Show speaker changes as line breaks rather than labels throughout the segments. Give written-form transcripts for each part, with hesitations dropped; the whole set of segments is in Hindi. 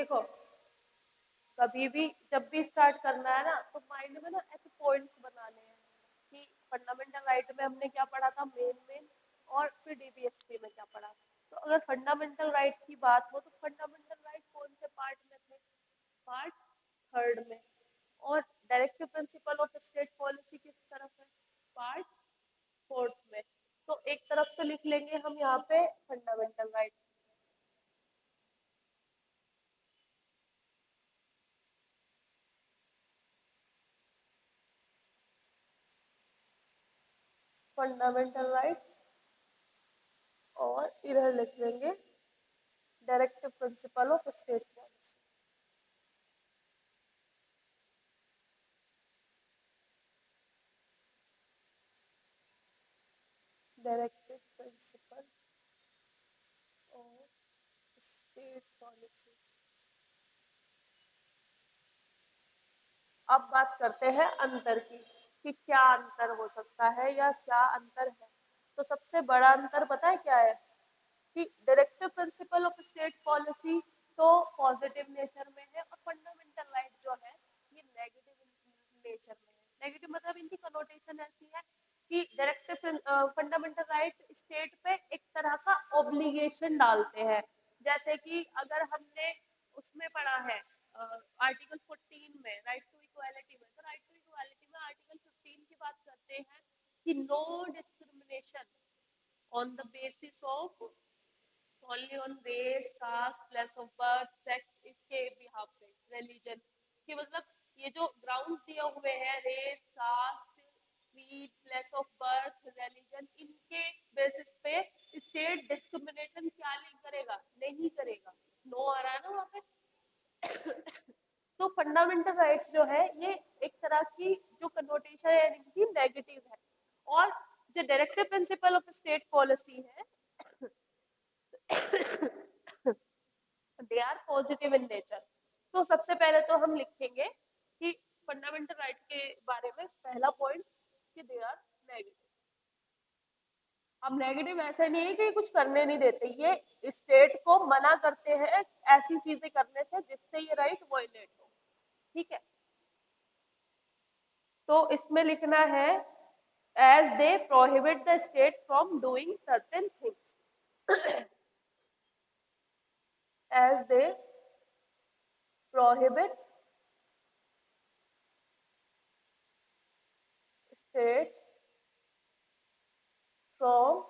देखो कभी भी जब भी स्टार्ट करना है ना तो माइंड में ना ऐसे पॉइंट्स बनाने हैं कि फंडामेंटल राइट में हमने क्या पढ़ा था मेन और फिर डीबीएसपी में क्या पढ़ा। तो अगर फंडामेंटल राइट की बात हो तो फंडामेंटल राइट कौन से पार्ट में थे? पार्ट थर्ड में। और directive principle of state policy किस तरफ है? पार्ट फोर्थ में। तो एक तरफ तो लिख लेंगे हम यहाँ पे फंडामेंटल राइट। फंडामेंटल राइट्स और इधर लिख लेंगे directive principle of state policy. Directive principle of state policy. अब बात करते हैं अंतर की कि क्या अंतर हो सकता है या क्या अंतर है। तो सबसे बड़ा अंतर पता है क्या है कि directive principle of state policy तो पॉजिटिव नेचर में है और फंडामेंटल राइट जो है ये नेगेटिव नेचर में है। नेगेटिव मतलब इनकी कनोटेशन ऐसी है कि डायरेक्टिव फंडामेंटल राइट स्टेट पे एक तरह का ऑब्लिगेशन डालते हैं। जैसे कि अगर हमने उसमें पढ़ा है आर्टिकल 14 में राइट टू इक्वालिटी में, तो राइट टू इक्वालिटी में आर्टिकल 15 की बात करते हैं कि no discrimination on the basis of only on race caste place of birth sex इसके बिहाफ पे रिलीजन कि मतलब ये जो ग्राउंड्स दिए हुए हैं race caste creed place of birth religion इनके बेसिस पे स्टेट डिस्क्रिमिनेशन क्या नहीं करेगा, नहीं करेगा। नो आ रहा है ना वहाँ पे। तो फंडामेंटल राइट्स जो है ये एक तरह की जो कन्नोटेशन है इनकी नेगेटिव है। और जो directive principle of state policy है they are positive in nature. तो सबसे पहले तो हम लिखेंगे कि फंडामेंटल राइट के बारे में पहला पॉइंट कि दे आर नेगेटिव। अब नेगेटिव ऐसे नहीं है कि कुछ करने नहीं देते, ये स्टेट को मना करते हैं ऐसी चीजें करने से जिससे ये राइट वायलेट हो। ठीक है, तो इसमें लिखना है as they prohibit the state from doing certain things. As they prohibit state from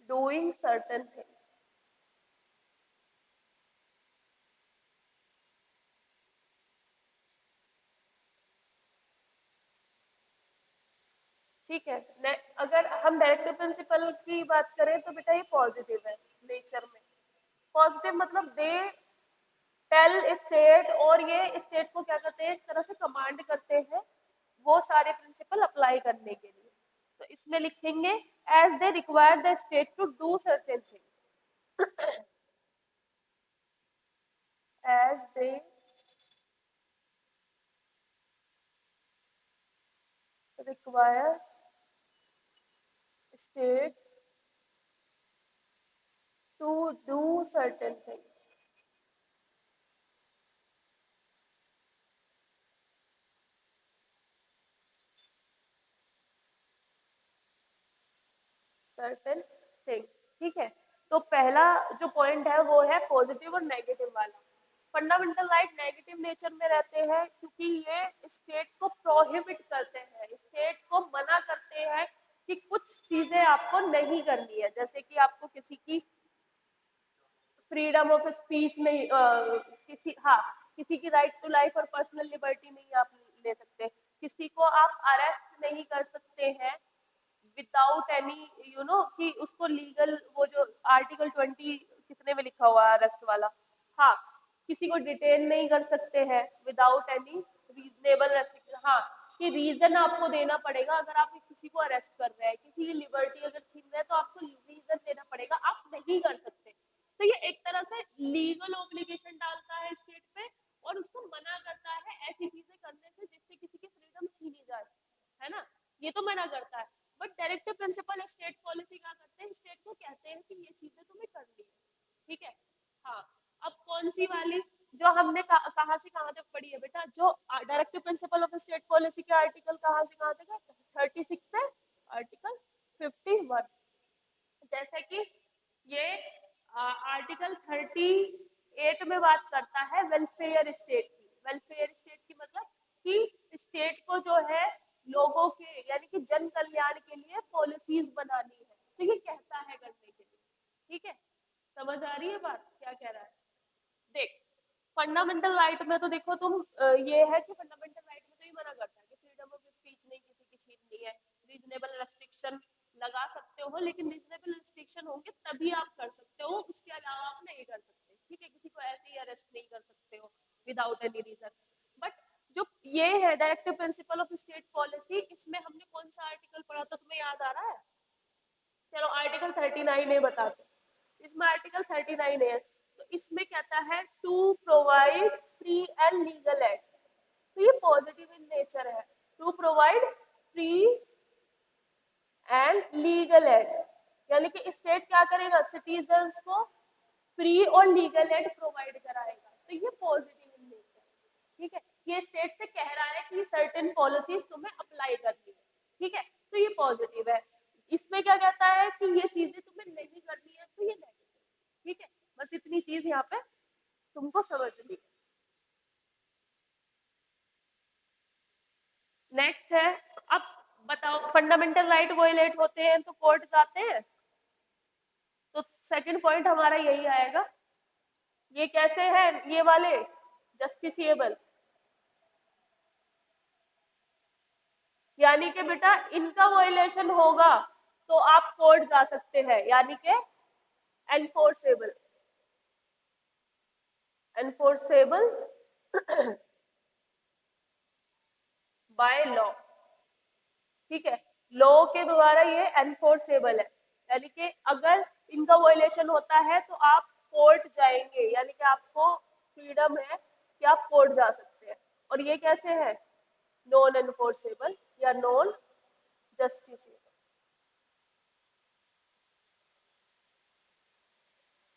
doing certain things. ठीक है, अगर हम डायरेक्टिव प्रिंसिपल की बात करें तो बेटा ये पॉजिटिव है नेचर में। पॉजिटिव मतलब दे टेल स्टेट, और ये स्टेट को क्या करते हैं एक तरह से कमांड करते हैं वो सारे प्रिंसिपल अप्लाई करने के लिए। तो इसमें लिखेंगे as they require the state to do certain thing. As they require state to do certain things. Certain things. ठीक है, तो पहला जो पॉइंट है वो है पॉजिटिव और नेगेटिव वाला। फंडामेंटल राइट नेगेटिव नेचर में रहते हैं क्योंकि ये स्टेट को प्रोहिबिट करते हैं, स्टेट को मना करते हैं कि कुछ चीजें आपको नहीं करनी है। जैसे कि आपको किसी की फ्रीडम ऑफ स्पीच नहीं किसी हाँ किसी की राइट टू लाइफ और पर्सनल लिबर्टी नहीं आप ले सकते, किसी को आप अरेस्ट नहीं कर सकते हैं विदाउट एनी यू नो कि उसको लीगल वो जो आर्टिकल 20 कितने में लिखा हुआ है अरेस्ट वाला। हाँ, किसी को डिटेन नहीं कर सकते हैं विदाउट एनी रीजनेबल रेस्ट्रिक्शन। हाँ, कि रीजन आपको देना पड़ेगा अगर आप किसी को अरेस्ट कर रहे हैं, किसी की लिबर्टी अगर छीन रहे हैं तो आपको रीजन देना पड़ेगा, आप नहीं कर सकते। तो ये एक तरह से लीगल ऑब्लिगेशन डालता है स्टेट पे और उसको मना करता है ऐसी चीजें करने से जिससे किसी की फ्रीडम छीनी जाए, है ना, ये तो मना करता है। But directive principle state policy क्या करते हैं, स्टेट को कहते हैं कि ये चीजें तुम्हें करनी है। ठीक है, हाँ, कौन सी वाली? जो हमने कहाँ से कहाँ तक पढ़ी है बेटा? जो directive principle of state policy के आर्टिकल कहाँ से कहाँ तक है? 36 से आर्टिकल 51। जैसे कि ये आर्टिकल 38 में बात करता है वेलफेयर स्टेट की। वेलफेयर स्टेट की मतलब कि स्टेट को जो है लोगों के यानी कि जन कल्याण के लिए पॉलिसीज बनानी है, तो ये कहता है करने के लिए। ठीक है, समझ आ रही है बात क्या कह रहा है? देख, फंडामेंटल राइट में तो देखो तुम ये है कि फंडामेंटल राइट में तो ये मना करता है कि फ्रीडम ऑफ स्पीच नहीं किसी की छीननी है, रीजनेबल रेस्ट्रिक्शन लगा सकते हो, लेकिन रीजनेबल रेस्ट्रिक्शन होंगे तभी आप कर सकते हो, उसके अलावा आप नहीं कर सकते। ठीक है, किसी को ऐसे ही अरेस्ट नहीं कर सकते हो विदाउट एनी रीजन। बट जो ये है directive principle of state policy, इसमें हमने कौन सा आर्टिकल पढ़ा था, तुम्हें याद आ रहा है? चलो आर्टिकल 39 है बताते, इसमें आर्टिकल 39 है, तो इसमें कहता है to provide free and legal aid. तो ये पॉजिटिव इन नेचर है, to provide free and legal aid, यानी कि स्टेट क्या करेगा, सिटीजन्स को फ्री और लीगल एड प्रोवाइड कराएगा, तो ये पॉजिटिव इन नेचर। ठीक है, ये स्टेट से कह रहा है कि सर्टेन पॉलिसीज तुम्हें अप्लाई करनी है। ठीक है, तो ये पॉजिटिव है। इसमें क्या कहता है कि ये चीजें तुम्हें नहीं करनी है, तो ये नेगेटिव। ठीक है, बस इतनी चीज यहाँ पे तुमको समझनी है। नेक्स्ट है, अब बताओ फंडामेंटल राइट वोलेट होते हैं तो कोर्ट जाते हैं, तो सेकंड पॉइंट हमारा यही आएगा। ये कैसे है ये वाले जस्टिसिएबल, यानी कि बेटा इनका वोलेशन होगा तो आप कोर्ट जा सकते हैं, यानी कि एनफोर्सेबल, एनफोर्सेबल बाय लॉ। ठीक है, लॉ के द्वारा ये एनफोर्सेबल है, यानी कि अगर इनका वोलेशन होता है तो आप कोर्ट जाएंगे, यानी कि आपको फ्रीडम है कि आप कोर्ट जा सकते हैं। और ये कैसे है, नॉन एनफोर्सेबल या नॉन जस्टिसिएबल,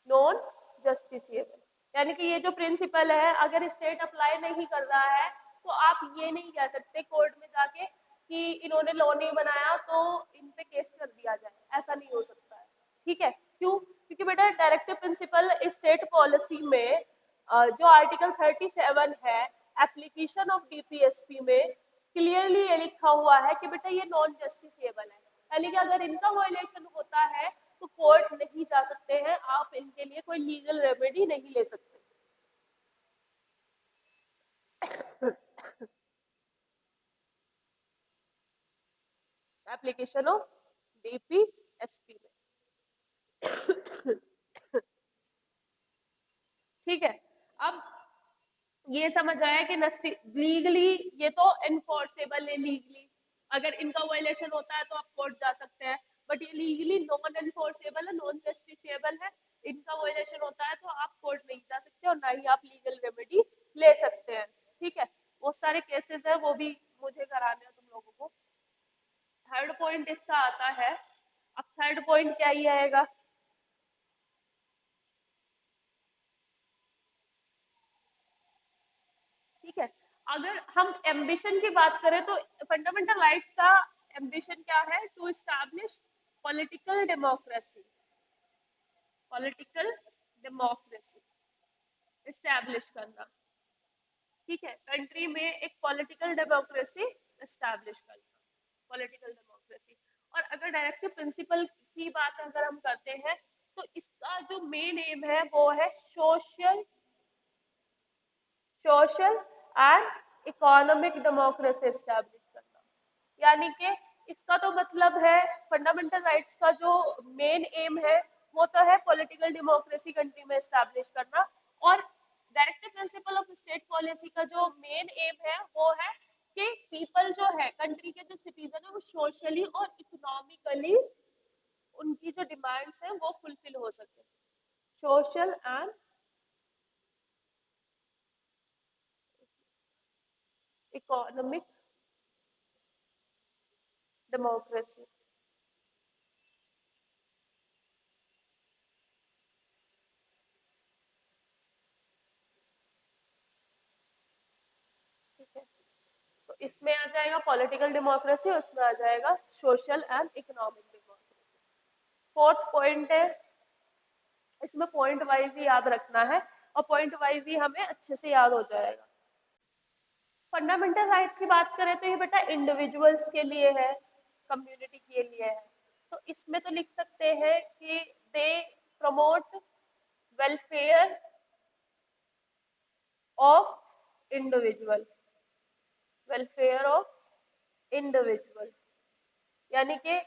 नॉन जस्टिसिएबल, यानी कि ये जो प्रिंसिपल है अगर स्टेट अप्लाई नहीं कर रहा है तो आप ये नहीं कह सकते कोर्ट में जाके कि इन्होंने लॉ नहीं बनाया तो इन पे केस कर दिया जाए, ऐसा नहीं हो सकता है। ठीक है, क्यों? क्योंकि बेटा डायरेक्टिव प्रिंसिपल स्टेट पॉलिसी में जो आर्टिकल 37 है एप्लीकेशन ऑफ डीपीएसपी में क्लियरली ये लिखा हुआ है कि बेटा ये नॉन जस्टिसिएबल है, यानी कि अगर इनका वायलेशन होता है तो कोर्ट नहीं जा सकते हैं, आप इनके लिए कोई लीगल रेमेडी नहीं ले सकते। एप्लीकेशन ऑफ डीपीएसपी में। ठीक है, अब ये समझ आया कि लीगली ये तो एनफोर्सेबल है, लीगली अगर इनका वायलेशन होता है तो आप कोर्ट जा सकते हैं, बट ये लीगली नॉन एनफोर्सेबल है, नॉन जस्टिसेबल है, इनका वायलेशन होता है तो आप कोर्ट नहीं जा सकते और ना ही आप लीगल रेमेडी ले सकते हैं। ठीक है, बहुत सारे केसेस है वो भी मुझे कराने हैं तुम लोगों को। थर्ड पॉइंट इसका आता है, अब थर्ड पॉइंट क्या ही आएगा, ठीक है, अगर हम एम्बिशन की बात करें तो फंडामेंटल राइट्स का एम्बिशन क्या है, to establish political democracy, political democracy establish करना। ठीक है, कंट्री में एक पॉलिटिकल डेमोक्रेसी स्टैब्लिश करना, पॉलिटिकल डेमोक्रेसी। और अगर डायरेक्टिव प्रिंसिपल की बात अगर हम करते हैं तो इसका जो मेन एम है वो है social, social and economic democracy establish करना, यानी कि इसका तो मतलब है फंडामेंटल राइट्स का जो मेन एम है वो तो है पॉलिटिकल डेमोक्रेसी कंट्री में स्टैब्लिश करना, और directive principle of state policy का जो मेन एम है वो है कि पीपल जो है कंट्री के जो सिटीजन है वो सोशली और इकोनॉमिकली उनकी जो डिमांड्स है वो फुलफिल हो सके, सोशल एंड इकोनॉमिक डेमोक्रेसी। इसमें आ जाएगा पॉलिटिकल डेमोक्रेसी, उसमें आ जाएगा social and economic democracy. Fourth point है, इसमें पॉइंट वाइज ही याद रखना है और पॉइंट वाइज ही हमें अच्छे से याद हो जाएगा। फंडामेंटल राइट्स की बात करें तो ये बेटा इंडिविजुअल्स के लिए है, कम्युनिटी के लिए है। तो इसमें तो लिख सकते हैं कि they promote welfare of individual, welfare of individual, यानी कि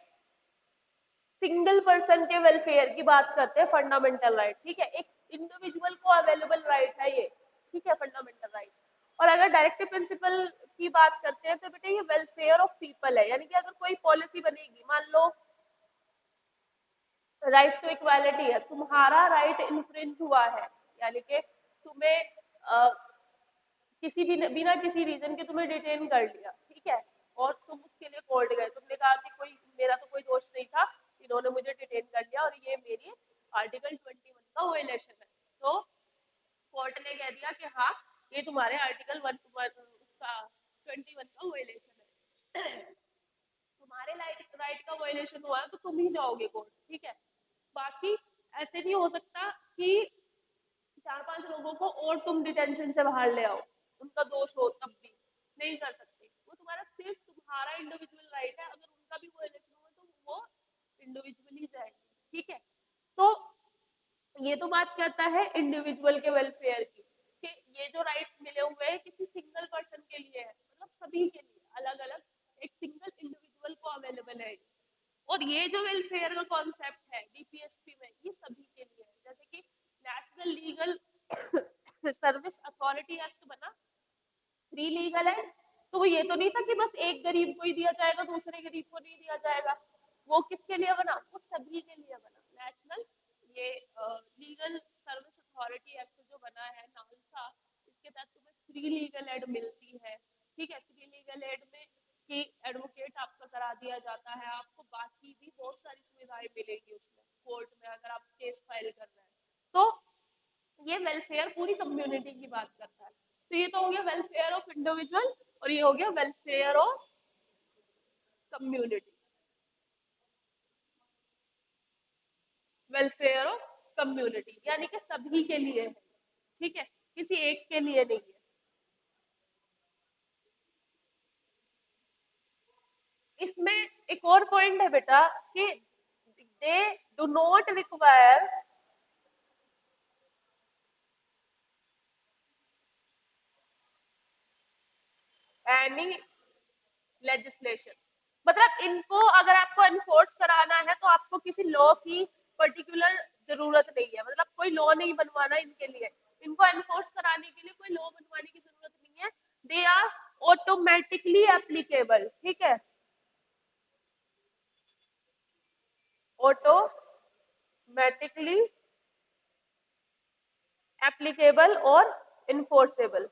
सिंगल पर्सन के वेलफेयर की बात करते हैं फंडामेंटल राइट। ठीक है, एक इंडिविजुअल को अवेलेबल राइट है ये, ठीक है, फंडामेंटल राइट। और अगर डायरेक्टिव प्रिंसिपल की बात करते हैं तो बेटा ये वेलफेयर ऑफ पीपल है, यानी कि अगर कोई पॉलिसी बनेगी, मान लो राइट टू इक्वालिटी है, तुम्हारा राइट इन्फ्रिंज हुआ है, यानी कि तुम्हें किसी भी बिना किसी रीजन के तुम्हें डिटेन कर लिया, ठीक है, और तुम उसके लिए कोर्ट गए, तुमने कहा कि कोई मेरा तो कोई दोष नहीं था, इन्होंने मुझे डिटेन कर लिया और ये मेरी आर्टिकल 21 का वायलेशन है। तो कोर्ट ने कह दिया कि हाँ ये तुम्हारे आर्टिकल 1 उसका 21 का वायलेशन है तुम्हारे राइट का वायलेशन हुआ है तो तुम ही जाओगे कोर्ट, ठीक है। बाकी ऐसे नहीं हो सकता कि 4-5 लोगों को और तुम डिटेंशन से बाहर ले आओ, उनका दोष हो तब भी नहीं कर सकते। वो तुम्हारा सिर्फ तुम्हारा इंडिविजुअल राइट है, अगर उनका भी वायलेशन हुआ तो वो इंडिविजुअली जाएंगे, ठीक है। तो ये तो बात करता है इंडिविजुअल के वेलफेयर की, कि ये जो राइट्स मिले हुए हैं किसी सिंगल पर्सन के लिए है, मतलब सभी के लिए अलग अलग एक सिंगल इंडिविजुअल को अवेलेबल है। और ये जो वेलफेयर का कॉन्सेप्ट है डीपीएसपी में, ये सभी के लिए है। जैसे कि national legal service authority act बना, फ्री लीगल है, तो वो ये तो नहीं था कि बस एक गरीब को ही दिया जाएगा दूसरे गरीब को नहीं दिया जाएगा। वो किसके लिए बना? वो सभी के लिए बना। नेशनल ये लीगल सर्विस अथॉरिटी एक्ट जो बना है नालसा, इसके तहत तुम्हें फ्री लीगल एड मिलती है, ठीक है। फ्री लीगल एड में कि एडवोकेट आपका करा दिया जाता है, आपको बाकी भी बहुत सारी सुविधाएं मिलेगी उसमें कोर्ट में अगर आप केस फाइल कर रहे हैं। तो ये वेलफेयर पूरी कम्युनिटी की बात करता है। तो ये तो हो गया वेलफेयर ऑफ इंडिविजुअल और ये हो गया welfare of community, welfare of community यानी कि सभी के लिए है, ठीक है, किसी एक के लिए नहीं है। इसमें एक और पॉइंट है बेटा कि they do not require any legislation, मतलब इनको अगर आपको एनफोर्स कराना है तो आपको किसी लॉ की पर्टिकुलर जरूरत नहीं है, मतलब कोई लॉ नहीं बनवाना इनके लिए, इनको एनफोर्स कराने के लिए कोई लॉ बनवाने की जरूरत नहीं है। दे आर ऑटोमेटिकली एप्लीकेबल, ठीक है, ऑटोमेटिकली एप्लीकेबल और इन्फोर्सेबल।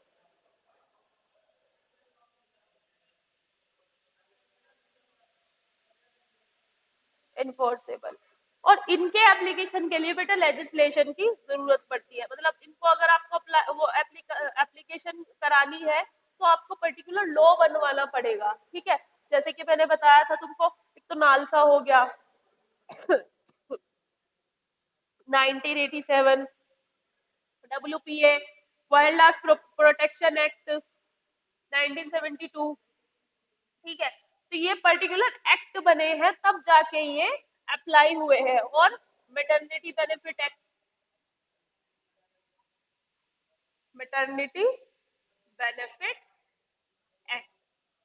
इन्फोर्सेबल और इनके एप्लीकेशन के लिए बेटा लेजिस्लेशन की जरूरत पड़ती है, मतलब इनको अगर आपको वो एप्लीकेशन करानी है तो आपको पर्टिकुलर लॉ बनवाना पड़ेगा, ठीक है। जैसे कि मैंने बताया था तुमको, एक तो नालसा हो गया 1987, WPA wild life protection act 1972, ठीक है। तो ये पर्टिकुलर एक्ट बने हैं तब जाके ये अप्लाई हुए हैं। और maternity benefit act, maternity benefit act,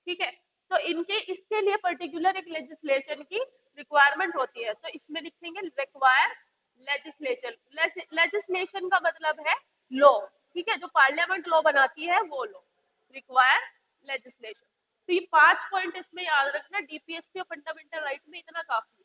ठीक है। तो इनके इसके लिए पर्टिकुलर एक लेजिस्लेशन की रिक्वायरमेंट होती है, तो इसमें लिखेंगे रिक्वायर लेजिस्लेशन। लेजिस्लेशन का मतलब है लॉ, ठीक है, जो पार्लियामेंट लॉ बनाती है वो लॉ, रिक्वायर लेजिस्लेशन। तो ये 5 पॉइंट इसमें याद रखना, डीपीएसपी और फंडामेंटल राइट में इतना काफी है।